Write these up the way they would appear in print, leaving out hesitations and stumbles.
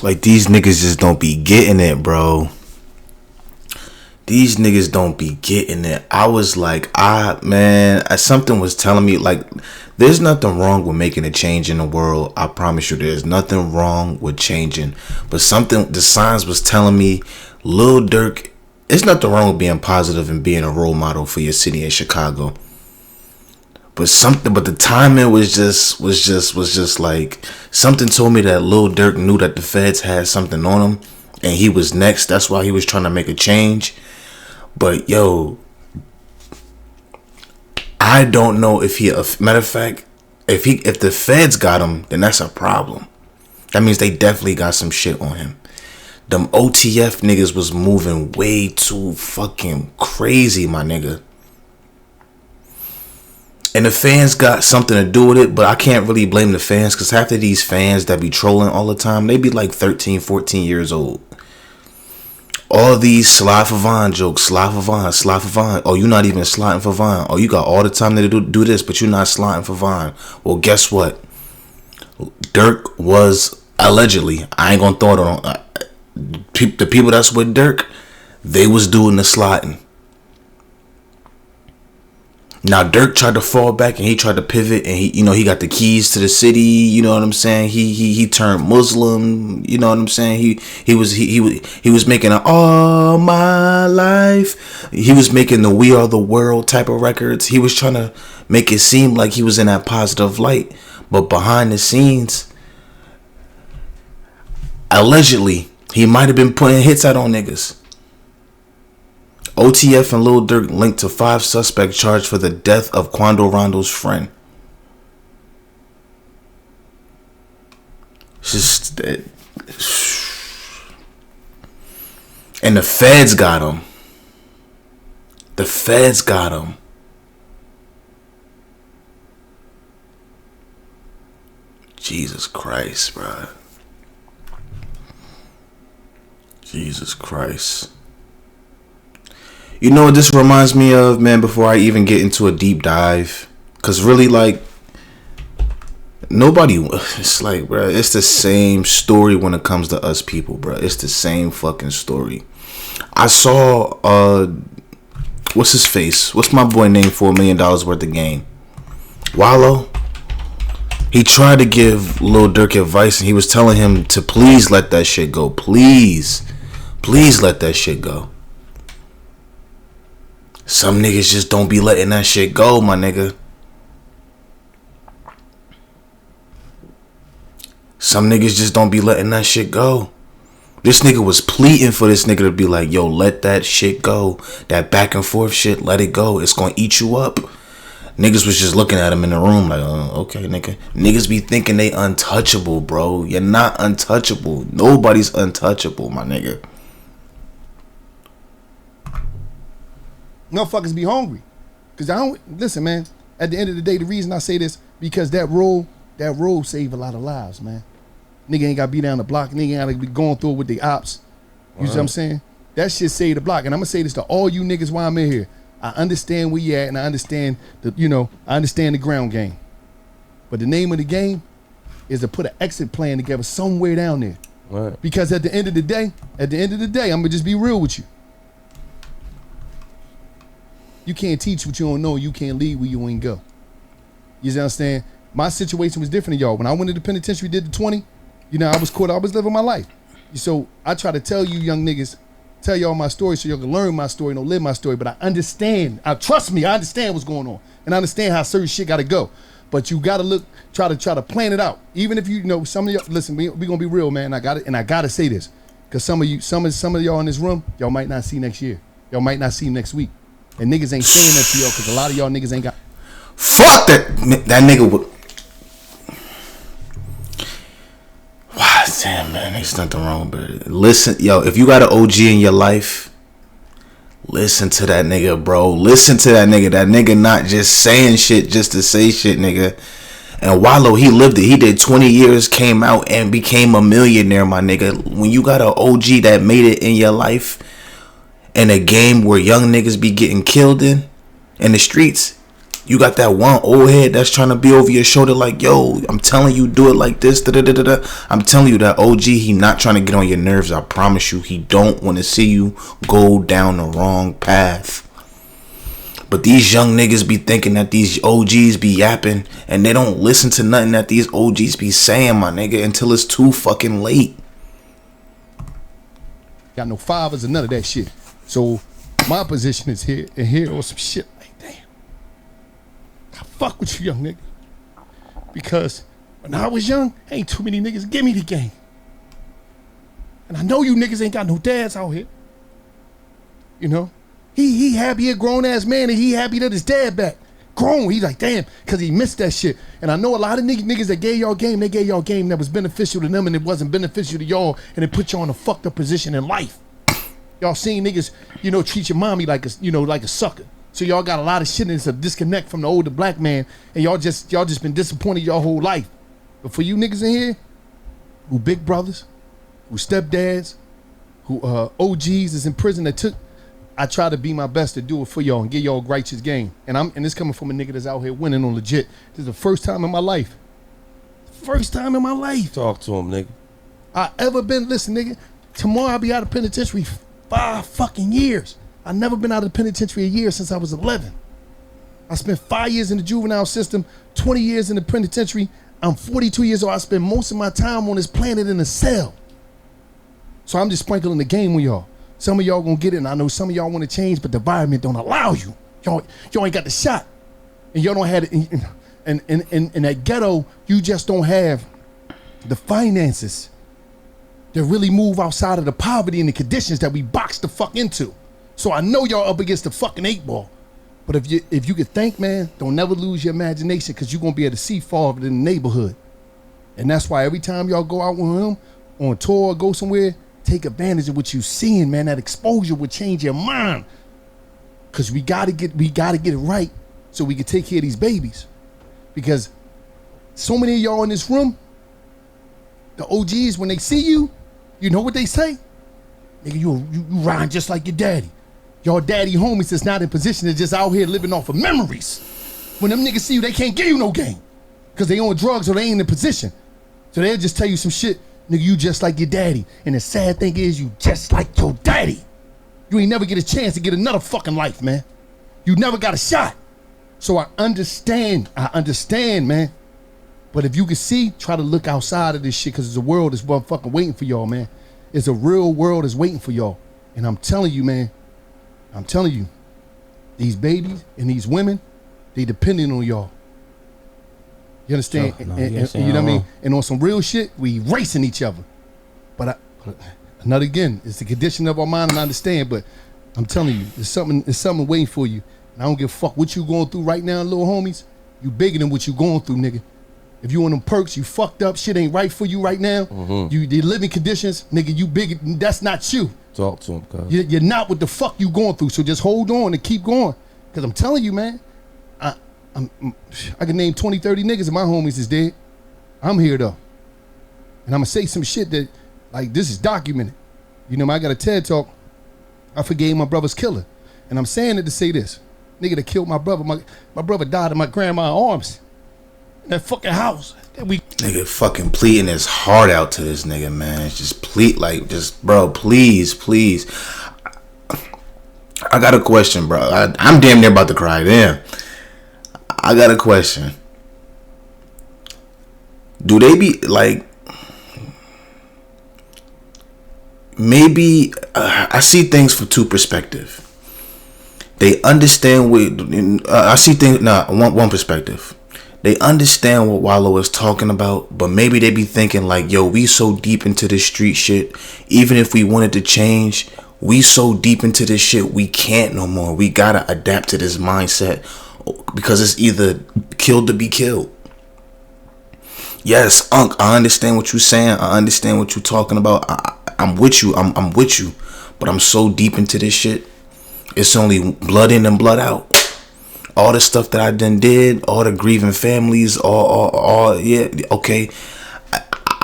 Like, these niggas just don't be getting it, bro. These niggas don't be getting it. I was like, something was telling me, like, there's nothing wrong with making a change in the world. I promise you, there's nothing wrong with changing. But the signs was telling me, Lil Durk, there's nothing wrong with being positive and being a role model for your city in Chicago. But the timing was just like, something told me that Lil Durk knew that the feds had something on him, and he was next. That's why he was trying to make a change. But yo, I don't know if matter of fact, if the feds got him, then that's a problem. That means they definitely got some shit on him. Them OTF niggas was moving way too fucking crazy, my nigga. And the fans got something to do with it, but I can't really blame the fans, because half of these fans that be trolling all the time, they be like 13, 14 years old. All these slide for Vine jokes, slide for Vine. Oh, you not even sliding for Vine. Oh, you got all the time to do this, but you're not sliding for Vine. Well, guess what? Durk was allegedly, I ain't gonna throw it on, the people that's with Durk, they was doing the sliding. Now Durk tried to fall back and he tried to pivot, and he got the keys to the city. You know what I'm saying? He turned Muslim. You know what I'm saying? He was making an All My Life. He was making the We Are the World type of records. He was trying to make it seem like he was in that positive light, but behind the scenes, allegedly, he might have been putting hits out on niggas. OTF and Lil Durk linked to 5 suspects charged for the death of Quando Rondo's friend. Just that. And the feds got him. The feds got him. Jesus Christ, bro. Jesus Christ. You know what this reminds me of, man, before I even get into a deep dive? Because really, like, it's like, bro, it's the same story when it comes to us people, bro. It's the same fucking story. I saw, what's his face? What's my boy name for $1 million worth of game? Wallow? He tried to give Lil Durk advice, and he was telling him to please let that shit go. Please let that shit go. Some niggas just don't be letting that shit go, my nigga. Some niggas just don't be letting that shit go. This nigga was pleading for this nigga to be like, yo, let that shit go. That back and forth shit, let it go. It's gonna eat you up. Niggas was just looking at him in the room like, okay, nigga. Niggas be thinking they untouchable, bro. You're not untouchable. Nobody's untouchable, my nigga. Motherfuckers be hungry. Cause I don't listen, man. At the end of the day, the reason I say this, because that road saved a lot of lives, man. Nigga ain't gotta be down the block. Nigga ain't gotta be going through it with the ops. You see what I'm saying? That shit saved the block. And I'm gonna say this to all you niggas while I'm in here. I understand where you at, and I understand I understand the ground game. But the name of the game is to put an exit plan together somewhere down there. Right. Because at the end of the day, I'm gonna just be real with you. You can't teach what you don't know. You can't lead where you ain't go. You understand? My situation was different than y'all. When I went to the penitentiary, did the 20, I was caught. I was living my life. So I try to tell you young niggas, tell y'all my story so y'all can learn my story, don't live my story. But I understand. Trust me, I understand what's going on. And I understand how certain shit got to go. But you got to try to plan it out. Even if some of y'all, listen, we going to be real, man. I got it. And I got to say this. Because some of y'all in this room, y'all might not see next year. Y'all might not see next week. And niggas ain't saying that to y'all because a lot of y'all niggas ain't got. Fuck that nigga would. Wow, damn, man, there's nothing wrong with it. Listen, yo, if you got an OG in your life, listen to that nigga, bro. Listen to that nigga. That nigga not just saying shit just to say shit, nigga. And Wallow, he lived it. He did 20 years, came out and became a millionaire, my nigga. When you got an OG that made it in your life, in a game where young niggas be getting killed in the streets, You got that one old head that's trying to be over your shoulder like, yo, I'm telling you, do it like this. Da-da-da-da-da. I'm telling you that OG, he not trying to get on your nerves. I promise you, he don't want to see you go down the wrong path. But these young niggas be thinking that these OGs be yapping, and they don't listen to nothing that these OGs be saying, my nigga, until it's too fucking late. Got no fathers or none of that shit. So my position is here and here or some shit like, damn, I fuck with you, young nigga. Because when I was young, ain't too many niggas give me the game. And I know you niggas ain't got no dads out here. You know? He happy a grown ass man, and he happy that his dad back. Grown. He like, damn, because he missed that shit. And I know a lot of niggas that gave y'all game, they gave y'all game that was beneficial to them and it wasn't beneficial to y'all, and it put y'all in a fucked up position in life. Y'all seen niggas, you know, treat your mommy like a, you know, like a sucker. So y'all got a lot of shit, and it's a disconnect from the older black man, and y'all just been disappointed your whole life. But for you niggas in here, who big brothers, who stepdads, who OGs is in prison that took, I try to be my best to do it for y'all and give y'all a righteous game. And this coming from a nigga that's out here winning on legit. This is the first time in my life. First time in my life. Talk to him, nigga. I ever been, listen, nigga, tomorrow I'll be out of penitentiary 5 fucking years. I never been out of the penitentiary a year since I was 11. I spent 5 years in the juvenile system, 20 years in the penitentiary. I'm 42 years old. I spend most of my time on this planet in a cell. So I'm just sprinkling the game with y'all. Some of y'all gonna get it, and I know some of y'all want to change, but the environment don't allow you. Y'all ain't got the shot, and y'all don't have it. And in that ghetto, you just don't have the finances to really move outside of the poverty and the conditions that we boxed the fuck into. So I know y'all up against the fucking 8 ball. But if you could think, man, don't never lose your imagination, because you're gonna be able to see farther in the neighborhood. And that's why every time y'all go out with him on tour or go somewhere, take advantage of what you seeing, man. That exposure will change your mind. Cause we gotta get it right so we can take care of these babies. Because so many of y'all in this room, the OGs, when they see you, you know what they say? Nigga, you rhyme just like your daddy. Your daddy homies is not in position, to just out here living off of memories. When them niggas see you, they can't give you no game. Cause they on drugs or they ain't in position. So they'll just tell you some shit. Nigga, you just like your daddy. And the sad thing is, you just like your daddy. You ain't never get a chance to get another fucking life, man. You never got a shot. So I understand, man. But if you can see, try to look outside of this shit, because there's a world that's fucking waiting for y'all, man. It's a real world that's waiting for y'all. And I'm telling you, man, these babies and these women, they depending on y'all. You understand? Sure. No, and you know what I mean? And on some real shit, we racing each other. But not again, it's the condition of our mind, and I understand, but I'm telling you, there's something waiting for you. And I don't give a fuck what you going through right now, little homies. You bigger than what you going through, nigga. If you on them perks, you fucked up, shit ain't right for you right now. Mm-hmm. The living conditions, nigga, you bigger, that's not you. Talk to him, cuz. You're not what the fuck you going through, so just hold on and keep going. Because I'm telling you, man, I can name 20, 30 niggas and my homies is dead. I'm here though. And I'm gonna say some shit that, like, this is documented. You know, I got a TED talk. I forgave my brother's killer. And I'm saying it to say this. Nigga that killed my brother, my brother died in my grandma's arms. In that fucking house. Nigga fucking pleading his heart out to this nigga, man. It's just bro, please. I got a question, bro. I'm damn near about to cry. Damn. I got a question. Do they be like, maybe I see things from two perspectives. They understand what I see things. One perspective. They understand what Wallow is talking about, but maybe they be thinking like, yo, we so deep into this street shit. Even if we wanted to change, we so deep into this shit, we can't no more. We gotta adapt to this mindset, because it's either killed to be killed. Yes, Unc, I understand what you're saying. I understand what you're talking about. I'm with you. I'm with you. But I'm so deep into this shit. It's only blood in and blood out. All the stuff that I done did, all the grieving families, all yeah, okay.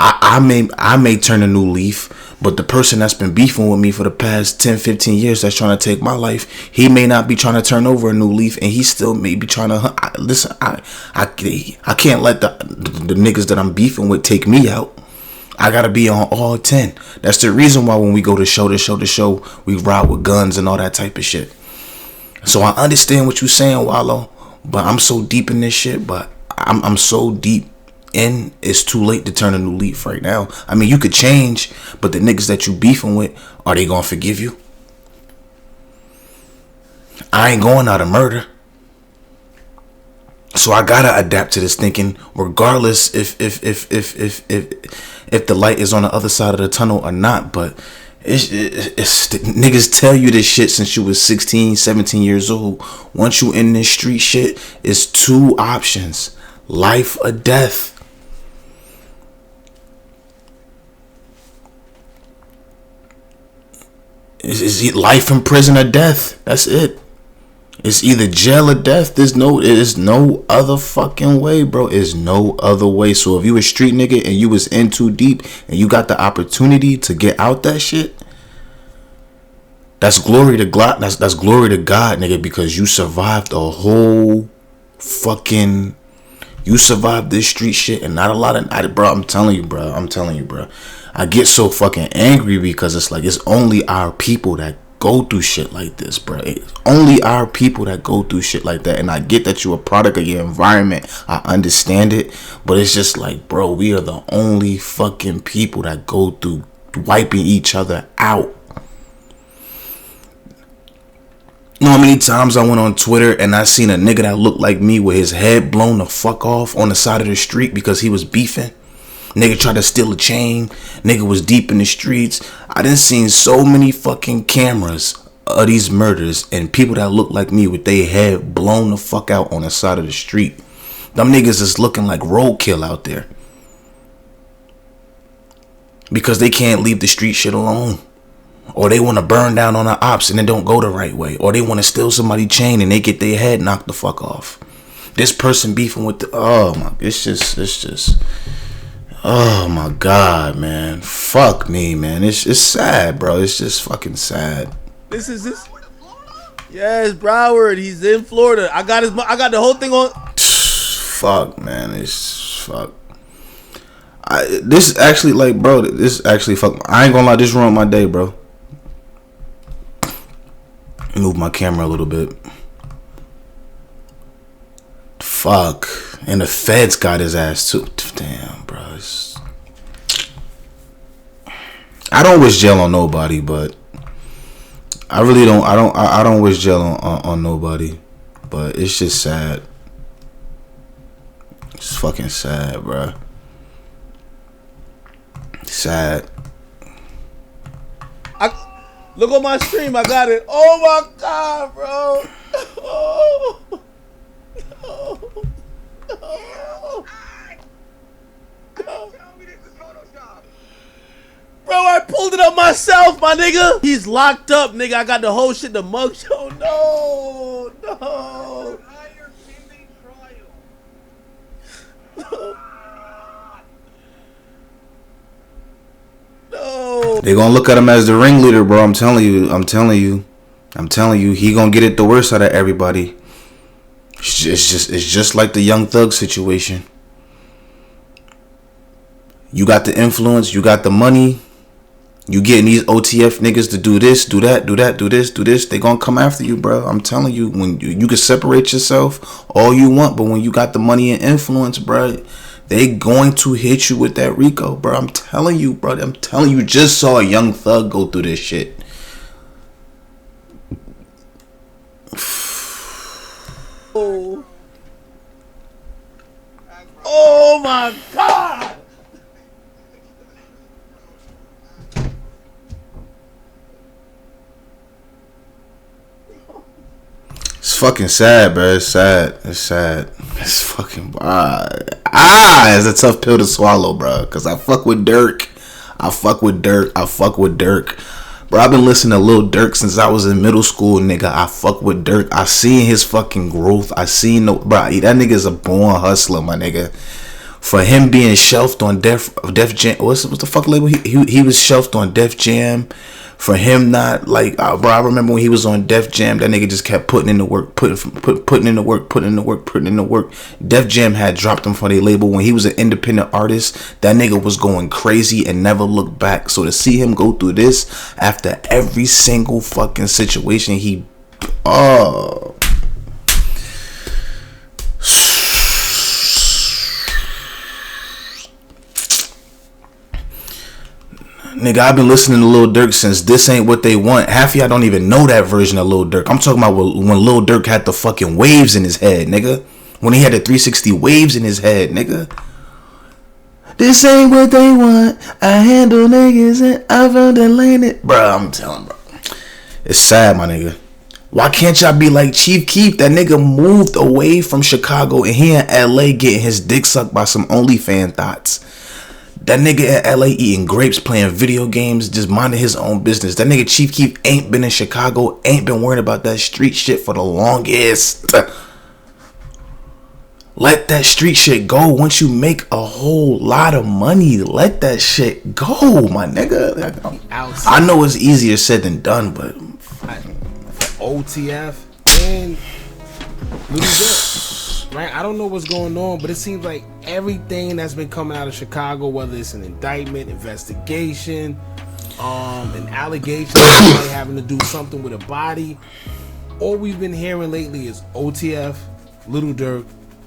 I may turn a new leaf, but the person that's been beefing with me for the past 10, 15 years that's trying to take my life, he may not be trying to turn over a new leaf, and he still may be trying to listen. I can't let the niggas that I'm beefing with take me out. I gotta be on all 10. That's the reason why when we go to show, we ride with guns and all that type of shit. So I understand what you're saying, Wallow, but I'm so deep in this shit. But I'm so deep in, it's too late to turn a new leaf right now. I mean, you could change, but the niggas that you beefing with, are they gonna forgive you? I ain't going out of murder. So I gotta adapt to this thinking, regardless if the light is on the other side of the tunnel or not. But it's niggas tell you this shit since you was 16, 17 years old. Once you in this street shit, it's two options: life or death. It's life in prison or death. That's it. It's either jail or death. There's no other fucking way, bro. It's no other way. So if you a street nigga and you was in too deep and you got the opportunity to get out that shit, that's glory to God. That's glory to God, nigga, because you survived a whole fucking. You survived this street shit, and not a lot of, bro. I'm telling you, bro. I get so fucking angry because it's like, it's only our people that go through shit like this, bro. It's only our people that go through shit like that. And I get that you're a product of your environment. I understand it. But it's just like, bro, we are the only fucking people that go through wiping each other out. You know how many times I went on Twitter and I seen a nigga that looked like me with his head blown the fuck off on the side of the street because he was beefing? Nigga tried to steal a chain. Nigga was deep in the streets. I done seen so many fucking cameras of these murders and people that look like me with their head blown the fuck out on the side of the street. Them niggas is looking like roadkill out there. Because they can't leave the street shit alone. Or they want to burn down on the ops and it don't go the right way. Or they want to steal somebody's chain and they get their head knocked the fuck off. This person beefing with the, oh my, it's just oh my God, man. Fuck me, man. It's sad, bro. It's just fucking sad. This. Yes, Broward. He's in Florida. I got the whole thing on. Fuck, man. It's fuck. This actually, like, bro. This actually fuck. I ain't gonna lie. This ruined my day, bro. Move my camera a little bit. Fuck. And the feds got his ass too. Damn, bro. I don't wish jail on nobody, but I really don't. I don't wish jail on nobody, but it's just sad. It's fucking sad, bro. Sad. Look on my stream. I got it. Oh my God, bro. Oh. Oh. Oh. Bro, I pulled it up myself, my nigga. He's locked up, nigga. I got the whole shit, the mug show. No. No. They gonna look at him as the ringleader, bro. I'm telling you. He gonna get it the worst out of everybody. It's just like the Young Thug situation. You got the influence, you got the money. You getting these OTF niggas to do this, do that, do this. They gonna come after you, bro. I'm telling you, when you can separate yourself all you want, but when you got the money and influence, bro, they going to hit you with that Rico, bro. I'm telling you, bro. Just saw a Young Thug go through this shit. Oh my God. It's fucking sad, bro. It's sad. It's fucking it's a tough pill to swallow, bro. Cause I fuck with Durk. Bro, I've been listening to Lil Durk since I was in middle school, nigga. I fuck with Durk. I seen his fucking growth. Bro, that nigga's a born hustler, my nigga. For him being shelved on Def Jam, what's the fuck label? He was shelved on Def Jam. For him not like, bro, I remember when he was on Def Jam, that nigga just kept putting in the work, putting in the work. Def Jam had dropped him for their label. When he was an independent artist, that nigga was going crazy and never looked back. So to see him go through this after every single fucking situation, nigga, I've been listening to Lil Durk since This Ain't What They Want. Half of y'all don't even know that version of Lil Durk. I'm talking about when Lil Durk had the fucking waves in his head, nigga. When he had the 360 waves in his head, nigga. This ain't what they want. I handle niggas and I found the lane it. Bro, I'm telling, bro. It's sad, my nigga. Why can't y'all be like Chief Keef? That nigga moved away from Chicago and he in LA getting his dick sucked by some OnlyFans thoughts. That nigga in LA eating grapes, playing video games, just minding his own business. That nigga Chief Keef ain't been in Chicago, ain't been worried about that street shit for the longest. Let that street shit go. Once you make a whole lot of money, let that shit go, my nigga. I know it's easier said than done, but for OTF and Lil Durk, right? I don't know what's going on, but it seems like everything that's been coming out of Chicago, whether it's an indictment, investigation, an allegation having to do something with a body, all we've been hearing lately is OTF, Lil Durk,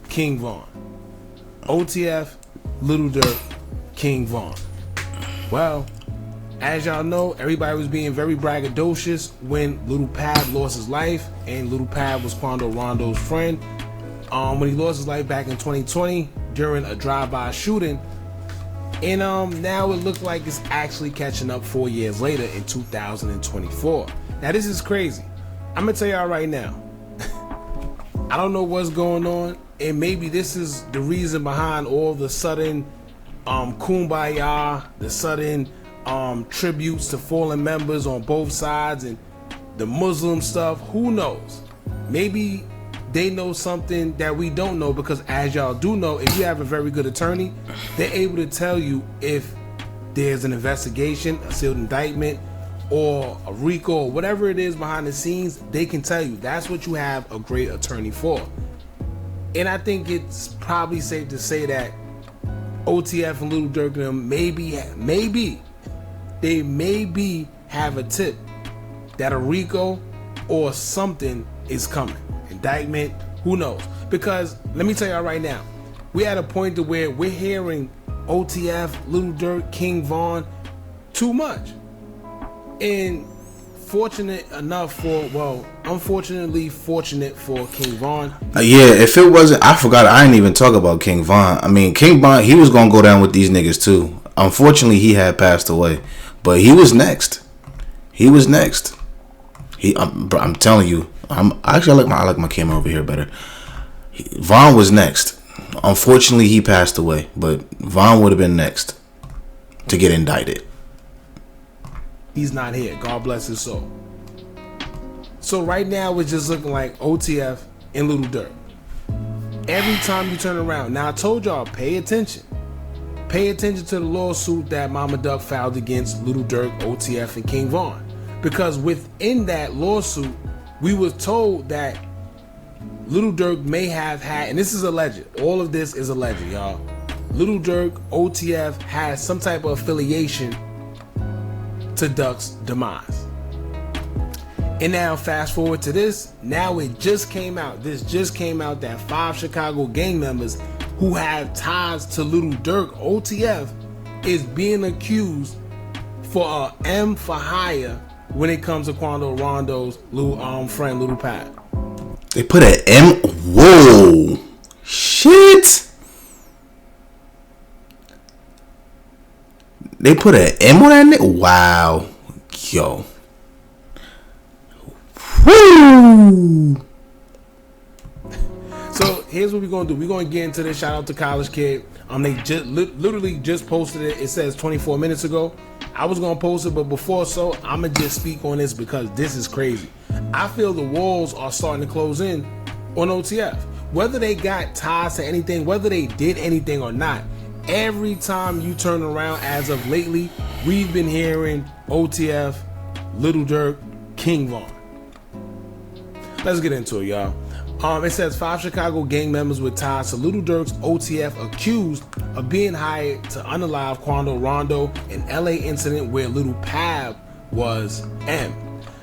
King Von. OTF, Lil Durk, King Von. Well, as y'all know, everybody was being very braggadocious when Lil Pab lost his life, and Lil Pab was Quando Rondo's friend. When he lost his life back in 2020 during a drive-by shooting, and now it looks like it's actually catching up 4 years later in 2024. Now this is crazy. I'm gonna tell y'all right now. I don't know what's going on, and maybe this is the reason behind all the sudden kumbaya, the sudden tributes to fallen members on both sides, and the Muslim stuff. Who knows? Maybe they know something that we don't know, because as y'all do know, if you have a very good attorney, they're able to tell you if there's an investigation, a sealed indictment, or a RICO, or whatever it is behind the scenes. They can tell you. That's what you have a great attorney for. And I think it's probably safe to say that OTF and Lil Durk and them maybe have a tip that a RICO or something is coming. Indictment, who knows? Because let me tell y'all right now, we're at a point to where we're hearing OTF, Lil Durk, King Von too much. And unfortunately fortunate for King Von. Yeah, if it wasn't, I forgot, I didn't even talk about King Von. I mean, King Von, he was gonna go down with these niggas too. Unfortunately, he had passed away, but he was next. I'm telling you, I like my camera over here better. Von was next. Unfortunately, he passed away, but Von would have been next to get indicted. He's not here. God bless his soul. So right now it's just looking like OTF and Lil Durk. Every time you turn around. Now I told y'all, pay attention. Pay attention to the lawsuit that Mama Duck filed against Lil Durk, OTF, and King Von. Because within that lawsuit, we was told that Lil Durk may have had, and this is alleged. All of this is alleged, y'all. Lil Durk, OTF has some type of affiliation to Duck's demise. And now fast forward to this. Now it just came out. This just came out that 5 Chicago gang members who have ties to Lil Durk, OTF, is being accused for a M for hire when it comes to Quando Rondo's friend Lil Pab. They put an M. Whoa, shit. They put an M on that nigga? Wow. Yo. Woo. So here's what we're going to do. We're going to get into this. Shout out to College Kid. They just literally just posted it. It says 24 minutes ago. I was going to post it, but before so, I'm going to just speak on this because this is crazy. I feel the walls are starting to close in on OTF. whether they got ties to anything, whether they did anything or not, every time you turn around as of lately, we've been hearing OTF, Lil Durk, King Von. Let's get into it, y'all. It says 5 Chicago gang members with ties to Lil Durk's OTF accused of being hired to unalive Quando Rondo, an LA incident where Lil Pab was M.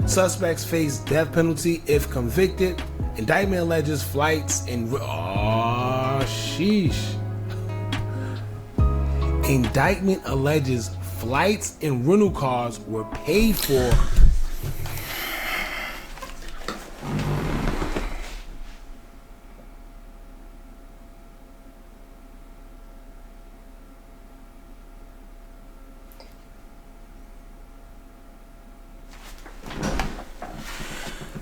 Suspects face death penalty if convicted. Indictment alleges flights and sheesh. Indictment alleges flights and rental cars were paid for.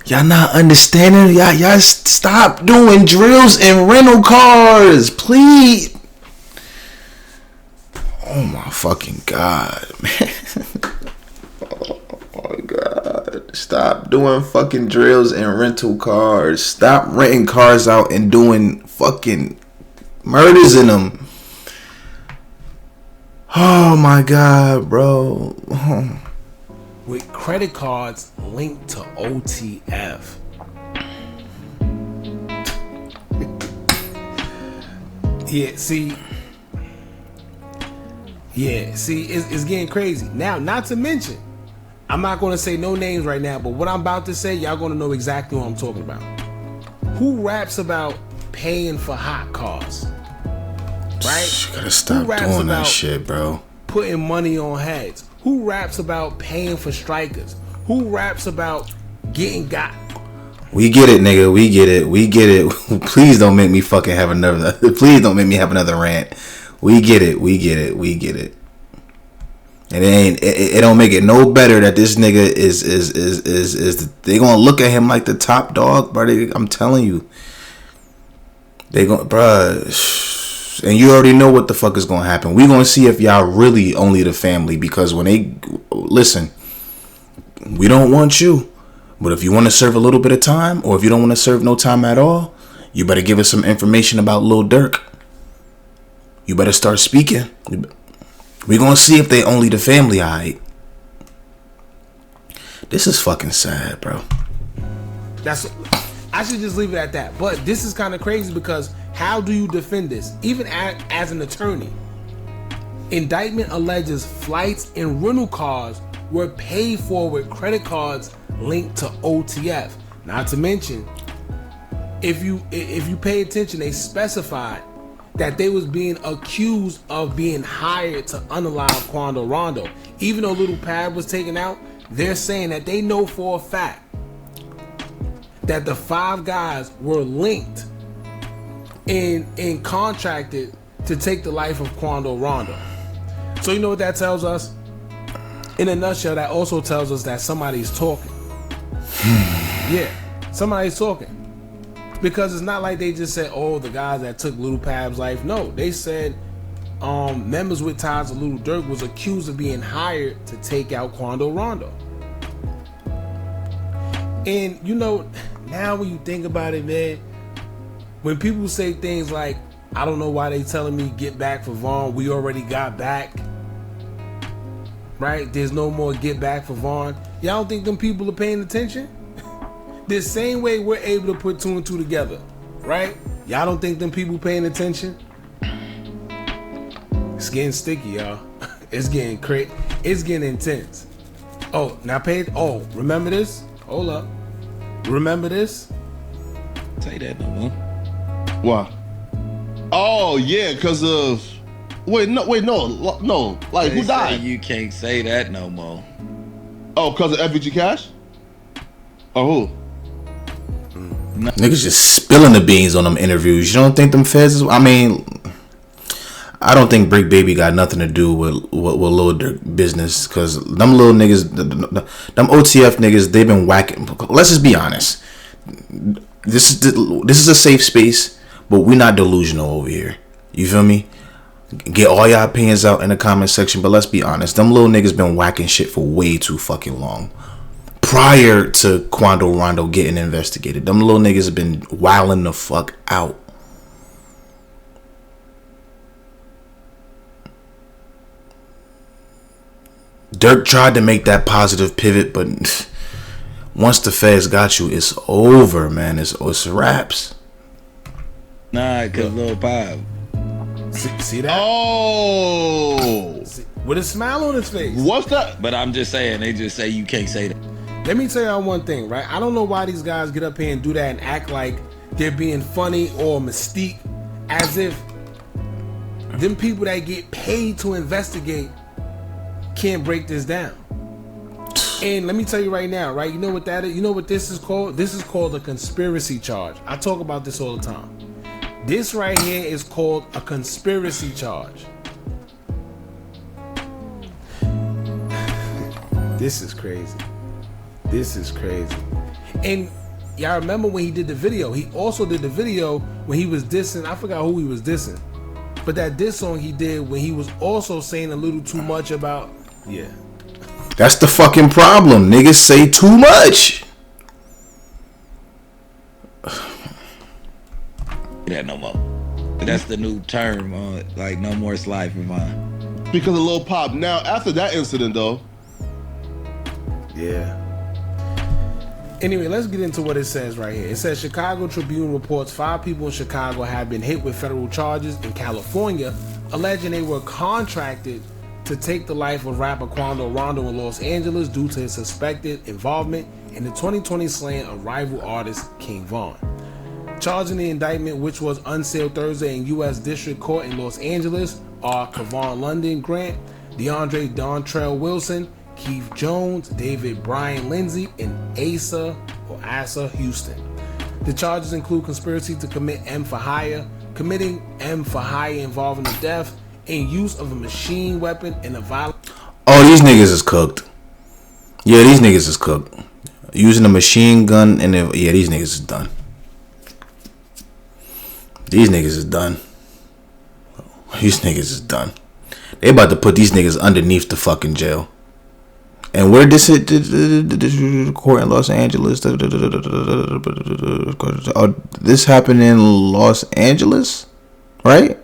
Y'all not understanding? Y'all stop doing drills in rental cars, please. Oh my fucking God, man. Oh my God. Stop doing fucking drills in rental cars. Stop renting cars out and doing fucking murders in them. Oh my God, bro. With credit cards linked to OTF. It's getting crazy. Now, not to mention, I'm not going to say no names right now, but what I'm about to say, y'all going to know exactly what I'm talking about. Who raps about paying for hot cars? Right? You gotta stop doing that shit, bro. Putting money on heads. Who raps about paying for strikers? Who raps about getting got? We get it, nigga. We get it. Please don't make me fucking have another. Please don't make me have another rant. We get it. And it don't make it no better that this nigga is they gonna look at him like the top dog, bro. I'm telling you. They gonna, bruh. And you already know what the fuck is gonna happen. We gonna see if y'all really only the family, because when they listen, we don't want you. But if you want to serve a little bit of time, or if you don't want to serve no time at all, you better give us some information about Lil Durk. You better start speaking. We gonna see if they only the family, alright? This is fucking sad, bro. I should just leave it at that. But this is kind of crazy, because how do you defend this? Even as an attorney. Indictment alleges flights and rental cars were paid for with credit cards linked to OTF. Not to mention, if you pay attention, they specified that they was being accused of being hired to unalive Quando Rondo. Even though Lil Pab was taken out, they're saying that they know for a fact that the 5 guys were linked and contracted to take the life of Quando Rondo. So you know what that tells us? In a nutshell, that also tells us that somebody's talking. Yeah, somebody's talking. Because it's not like they just said, oh, the guys that took Lil Pab's life. No, they said members with ties to Lil Durk was accused of being hired to take out Quando Rondo. And you know, now when you think about it, man, when people say things like, I don't know why they telling me get back for Vaughn, we already got back. Right? There's no more get back for Vaughn. Y'all don't think them people are paying attention? The same way we're able to put 2 and 2 together, right? Y'all don't think them people paying attention? It's getting sticky, y'all. It's getting crazy. It's getting intense. Oh, now remember this? Hold up. Remember this? Say that no more. Why? Oh yeah, because of no. Like, They who died? You can't say that no more. Oh, because of FVG Cash? Or who? Niggas just spilling the beans on them interviews. You don't think them feds? I mean, I don't think Brick Baby got nothing to do with Lil Durk business, because them little niggas, them OTF niggas, they've been whacking. Let's just be honest. This is a safe space, but we're not delusional over here. You feel me? Get all y'all opinions out in the comment section, but let's be honest. Them little niggas been whacking shit for way too fucking long. prior to Quando Rondo getting investigated. Them little niggas been wilding the fuck out. Durk tried to make that positive pivot, but once the feds got you, it's over, man. It's wraps. Nah, cause Lil Pop. See that? Oh, With a smile on his face. what's that? But I'm just saying, they just say you can't say that. Let me tell y'all one thing, right? I don't know why these guys get up here and do that and act like they're being funny or mystique, as if them people that get paid to investigate can't break this down. And let me tell you right now, right? You know what that is? You know what this is called? This is called a conspiracy charge. I talk about this all the time. This right here is called a conspiracy charge. This is crazy. This is crazy. And y'all remember when he did the video? He also did the video when he was dissing. I forgot who he was dissing. But that diss song he did when he was also saying a little too much about... Yeah. That's the fucking problem. Niggas say too much. That no more. But that's the new term. Like no more slide for mine. Because of Lil Pop. Now, after that incident, though. Yeah. Anyway, let's get into what it says right here. It says Chicago Tribune reports 5 people in Chicago have been hit with federal charges in California, alleging they were contracted to take the life of rapper Quando Rondo in Los Angeles due to his suspected involvement in the 2020 slaying of rival artist King Von. Charged in the indictment, which was unsealed Thursday in U.S. District Court in Los Angeles, are Kevon London Grant, DeAndre Dontrell Wilson, Keith Jones, David Brian Lindsay, and Asa Houston. The charges include conspiracy to commit M for hire, committing M for hire involving the death, and use of a machine weapon and a violent... Oh, these niggas is cooked. Yeah, these niggas is cooked. Using a machine gun and yeah, these niggas is done. These niggas is done. These niggas is done. They about to put these niggas underneath the fucking jail. And where this hit the court in Los Angeles? Oh, this happened in Los Angeles, right?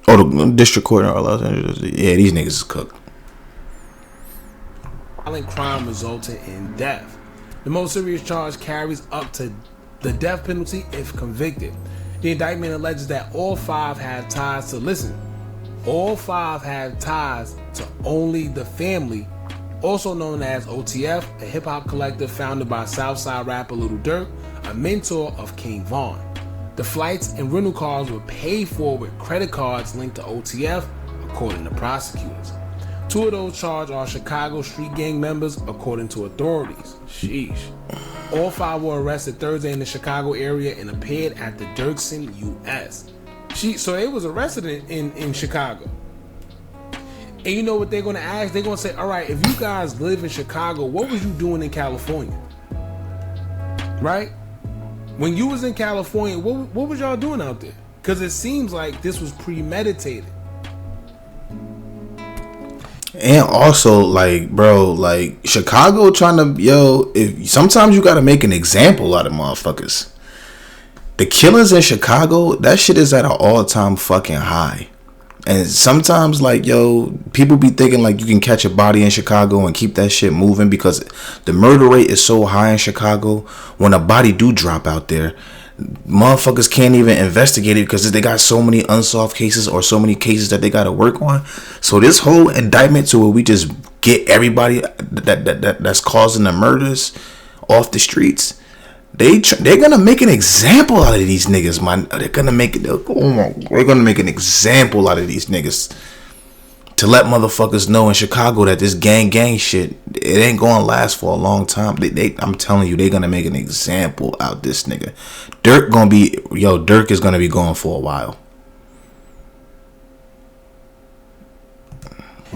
Oh, the district court in Los Angeles. Yeah, these niggas is cooked. Violent crime resulting in death. The most serious charge carries up to the death penalty if convicted. The indictment alleges that all 5 have ties to... Listen. All 5 have ties to Only the Family, also known as OTF, a hip-hop collective founded by Southside rapper Lil Durk, a mentor of King Von. The flights and rental cars were paid for with credit cards linked to OTF, according to prosecutors. 2 of those charged are Chicago street gang members, according to authorities. Sheesh. All 5 were arrested Thursday in the Chicago area and appeared at the Dirksen U.S. So they was arrested in Chicago. And you know what they're going to ask? They're going to say, all right, if you guys live in Chicago, what was you doing in California? Right? When you was in California, what was y'all doing out there? Because it seems like this was premeditated. And also, like, bro, like, Chicago trying to, if sometimes you got to make an example out of motherfuckers. The killings in Chicago, that shit is at an all-time fucking high. And sometimes, like, people be thinking, like, you can catch a body in Chicago and keep that shit moving because the murder rate is so high in Chicago. When a body do drop out there, motherfuckers can't even investigate it because they got so many unsolved cases or so many cases that they got to work on. So this whole indictment to where we just get everybody that's causing the murders off the streets, they're gonna make an example out of these niggas, man. They're gonna make an example out of these niggas to let motherfuckers know in Chicago that this gang shit, it ain't gonna last for a long time. I'm telling you, they're gonna make an example out this nigga. Durk is gonna be going for a while.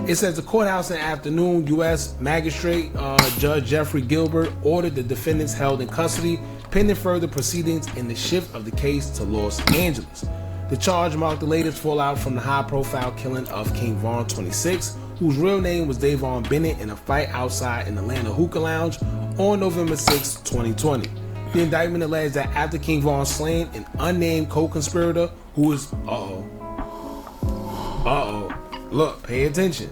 It says the courthouse in the afternoon, U.S. Magistrate Judge Jeffrey Gilbert ordered the defendants held in custody pending further proceedings in the shift of the case to Los Angeles. The charge marked the latest fallout from the high-profile killing of King Von, 26, whose real name was Davon Bennett, in a fight outside an Atlanta hookah lounge on November 6, 2020. The indictment alleged that after King Von slain an unnamed co-conspirator who is look, pay attention.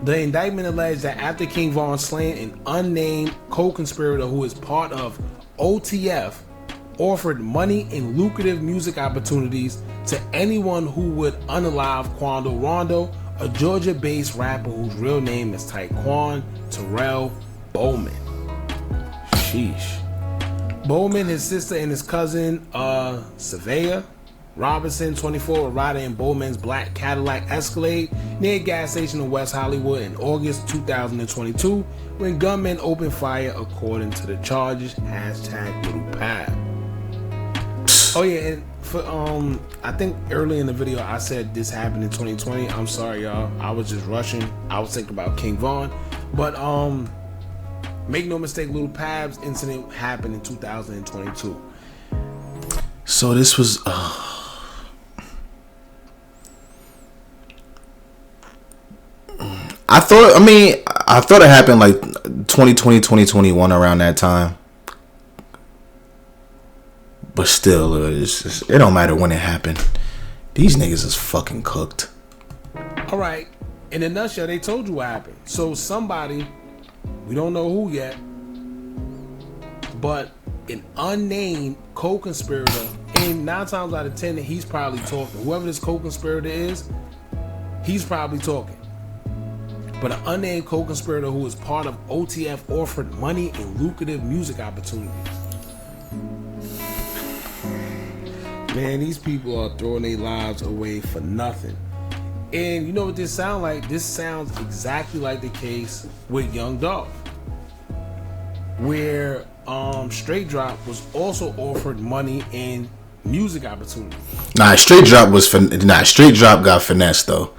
The indictment alleged that after King Von slain an unnamed co-conspirator who is part of OTF offered money and lucrative music opportunities to anyone who would unalive Quando Rondo, a Georgia-based rapper whose real name is Taekwon Terrell Bowman. Sheesh. Bowman, his sister, and his cousin, Savea Robinson, 24, were riding in Bowman's black Cadillac Escalade near a gas station in West Hollywood in August 2022 when gunmen opened fire according to the charges. #LittlePab. Oh yeah, and for I think early in the video I said this happened in 2020. I'm sorry, y'all. I was just rushing. I was thinking about King Von, but make no mistake, Lil Pab's incident happened in 2022. So this was I thought it happened like 2020, 2021 around that time. But still, it don't matter when it happened. These niggas is fucking cooked. All right. In a nutshell, they told you what happened. So somebody, we don't know who yet, but an unnamed co-conspirator, and 9 times out of 10, he's probably talking. Whoever this co-conspirator is, he's probably talking. But an unnamed co-conspirator who is part of OTF offered money and lucrative music opportunities. Man, these people are throwing their lives away for nothing. And you know what this sounds like? This sounds exactly like the case with Young Dolph, where Straight Drop was also offered money and music opportunities. Straight Drop got finessed though.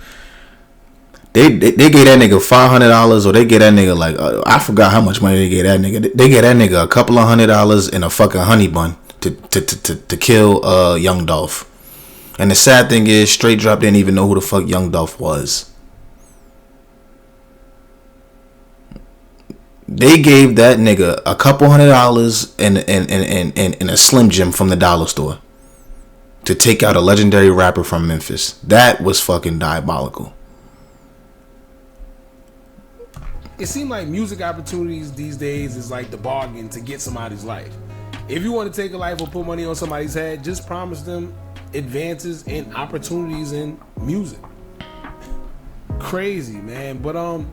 They gave that nigga $500, or they gave that nigga like I forgot how much money they gave that nigga. They gave that nigga a couple of $100 and a fucking honey bun to kill Young Dolph. And the sad thing is, Straight Drop didn't even know who the fuck Young Dolph was. They gave that nigga a couple $100 and a Slim Jim from the dollar store to take out a legendary rapper from Memphis. That was fucking diabolical. It seemed like music opportunities these days is like the bargain to get somebody's life. If you want to take a life or put money on somebody's head, just promise them advances and opportunities in music. Crazy, man. But I'm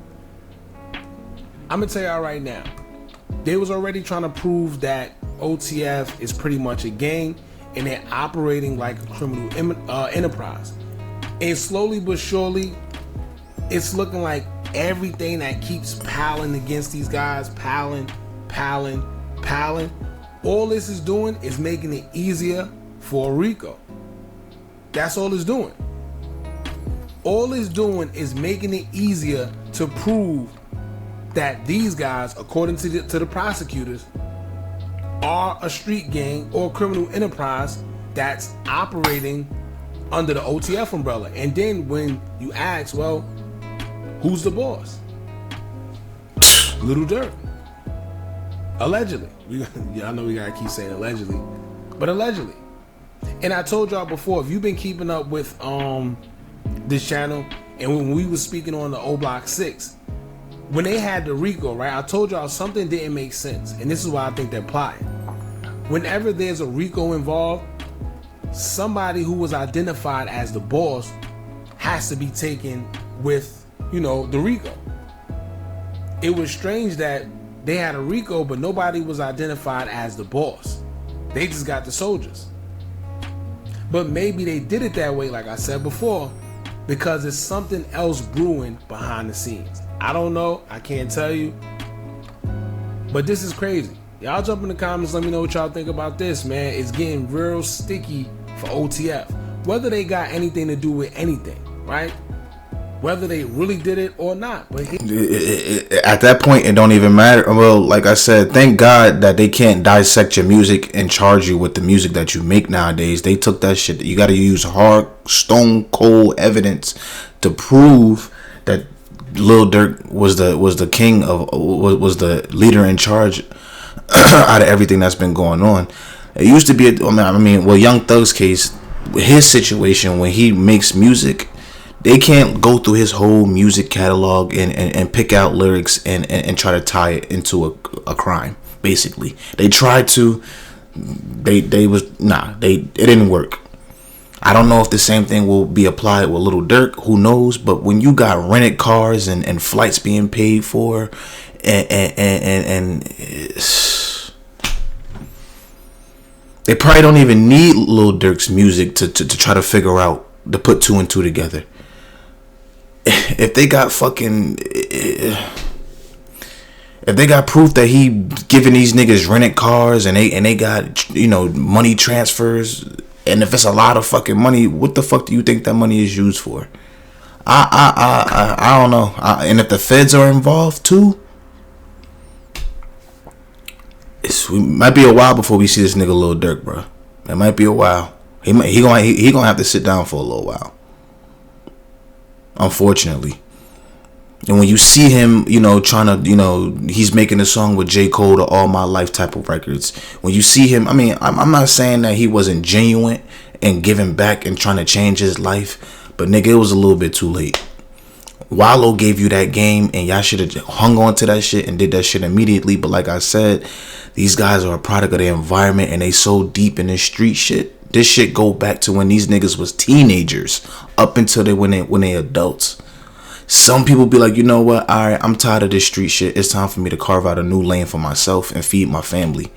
gonna tell y'all right now, they was already trying to prove that OTF is pretty much a gang and they're operating like a criminal enterprise. And slowly but surely, it's looking like everything that keeps piling against these guys, piling, all this is doing is making it easier for Rico. That's all it's doing. All it's doing is making it easier to prove that these guys, according to the prosecutors, are a street gang or criminal enterprise that's operating under the OTF umbrella. And then when you ask, well, who's the boss? Lil Durk. Allegedly. I know we gotta keep saying allegedly, but allegedly. And I told y'all before, if you've been keeping up with this channel, and when we was speaking on the O Block 6, when they had the Rico, right, I told y'all something didn't make sense, and this is why I think they're plotting. Whenever there's a Rico involved, somebody who was identified as the boss has to be taken with, the Rico. It was strange that they had a Rico, but nobody was identified as the boss. They just got the soldiers. But maybe they did it that way, like I said before, because there's something else brewing behind the scenes. I don't know. I can't tell you. But this is crazy. Y'all jump in the comments. Let me know what y'all think about this, man. It's getting real sticky for OTF. Whether they got anything to do with anything, right? Whether they really did it or not. But at that point, it don't even matter. Well, like I said, thank God that they can't dissect your music and charge you with the music that you make nowadays. They took that shit. You got to use hard, stone cold evidence to prove that Lil Durk was the king of was the leader in charge out of everything that's been going on. It used to be, Young Thug's case, his situation when he makes music, they can't go through his whole music catalog and pick out lyrics and try to tie it into a crime. Basically, they tried to. It didn't work. I don't know if the same thing will be applied with Lil Durk. Who knows? But when you got rented cars and flights being paid for, and they probably don't even need Lil Durk's music to try to figure out, to put two and two together. If they got proof that he giving these niggas rented cars and they got, money transfers, and if it's a lot of fucking money, what the fuck do you think that money is used for? I don't know. And if the feds are involved too, it might be a while before we see this nigga Lil Durk, bro. It might be a while. He gonna have to sit down for a little while, unfortunately. And when you see him, trying to, he's making a song with J. Cole to All My Life type of records. When you see him, I'm not saying that he wasn't genuine and giving back and trying to change his life, but nigga, it was a little bit too late. Wallow gave you that game, and y'all should have hung on to that shit and did that shit immediately. But like I said, these guys are a product of the environment, and they so deep in this street shit. This shit go back to when these niggas was teenagers up until when they adults. Some people be like, you know what? All right, I'm tired of this street shit. It's time for me to carve out a new lane for myself and feed my family.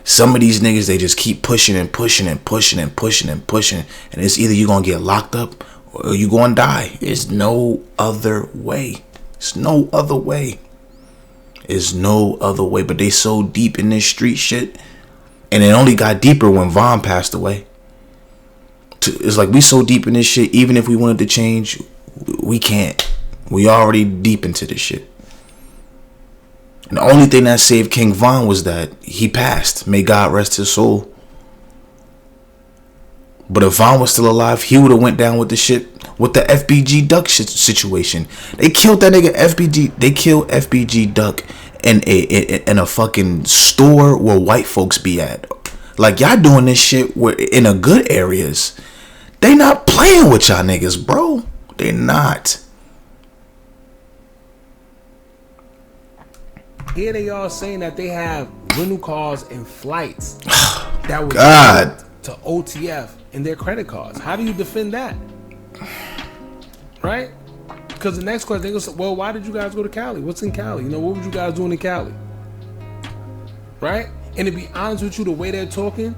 Some of these niggas, they just keep pushing and pushing and pushing and pushing and pushing, and it's either you gonna get locked up or you gonna die. It's no other way. It's no other way. It's no other way. But they so deep in this street shit, and it only got deeper when Von passed away. It's like we so deep in this shit, even if we wanted to change, we can't. We already deep into this shit. And the only thing that saved King Von was that he passed. May God rest his soul. But if Von was still alive, he would have went down with the shit, with the FBG Duck shit situation. They killed that nigga FBG. They killed FBG Duck in a fucking store where white folks be at. Like, y'all doing this shit in the good areas. They not playing with y'all niggas, bro. They not. Here they are saying that they have rental cars and flights that were to OTF in their credit cards. How do you defend that? Right? Because the next question, they go say, well, why did you guys go to Cali? What's in Cali? What were you guys doing in Cali? Right? And to be honest with you, the way they're talking,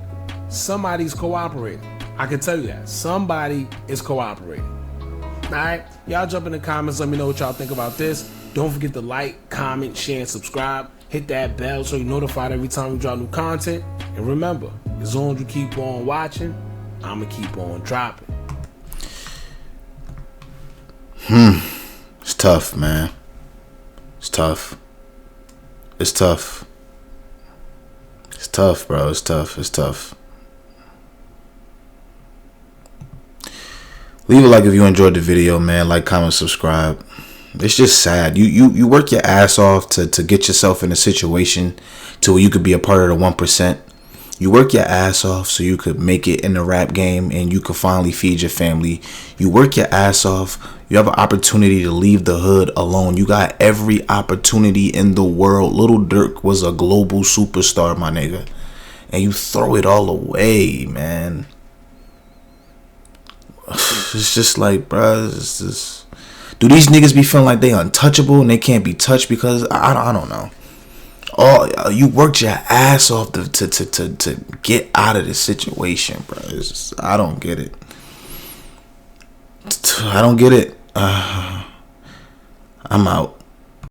somebody's cooperating. I can tell you that. Somebody is cooperating. Alright? Y'all jump in the comments. Let me know what y'all think about this. Don't forget to like, comment, share, and subscribe. Hit that bell so you're notified every time we drop new content. And remember, as long as you keep on watching, I'ma keep on dropping. It's tough, man. It's tough. It's tough. It's tough, bro. It's tough. It's tough. Leave a like if you enjoyed the video, man. Like, comment, subscribe. It's just sad. You work your ass off to get yourself in a situation to where you could be a part of the 1%. You work your ass off so you could make it in the rap game and you could finally feed your family. You work your ass off. You have an opportunity to leave the hood alone. You got every opportunity in the world. Lil Durk was a global superstar, my nigga. And you throw it all away, man. It's just like, bruh, it's just... Do these niggas be feeling like they untouchable and they can't be touched because I don't know. Oh, you worked your ass off to get out of this situation, bro. I don't get it. I don't get it. I'm out.